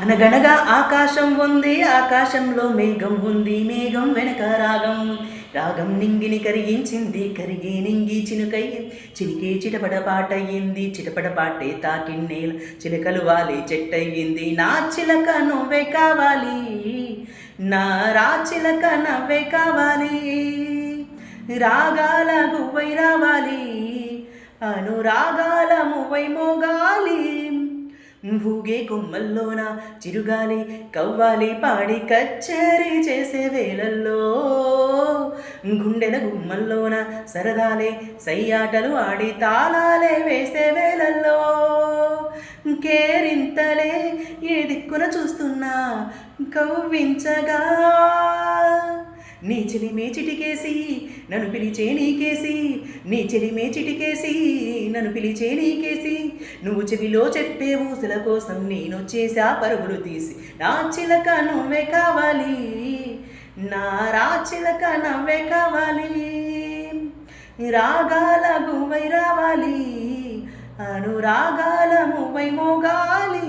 అనగనగా ఆకాశం ఉంది, ఆకాశంలో మేఘం ఉంది, మేఘం వెనక రాగం, రాగం నింగిని కరిగించింది, కరిగే నింగి చినుకై చిలికే చిటపట పాటయ్యింది, చిటపట పాటే తాకిన్నేల చిలకలు వాలి చెట్టయ్యింది. నా చిలక నువ్వే కావాలి, నా రాచిలక నవ్వే కావాలి, రాగాల గువ్వై రావాలి, అనురాగాల మువ్వై మోగాలి. ఊగే కొమ్మల్లోన చిరుగాలి కవ్వాలి పాడి కచ్చేరి చేసే వేళల్లో, గుండెల గుమ్మల్లోన సరదాలే సయ్యాటలు ఆడి తాళాలే వేసే వేళల్లో, కేరింతలే ఏ దిక్కున చూస్తున్నా కవ్వించగా, నీ చెలిమే చిటికేసి నన్ను పిలిచే నీకేసి, నీ చెలిమే చిటికేసి నన్ను పిలిచే నీకేసి, నువ్వు చెవిలో చెప్పే ఊసుల కోసం నేనొచ్చేసా పరుగులు తీసి. నా చిలక నువ్వే కావాలి, నా రాచిలక నవ్వే కావాలి, రాగాల గువ్వై రావాలి, అనురాగాల మువ్వై మోగాలి.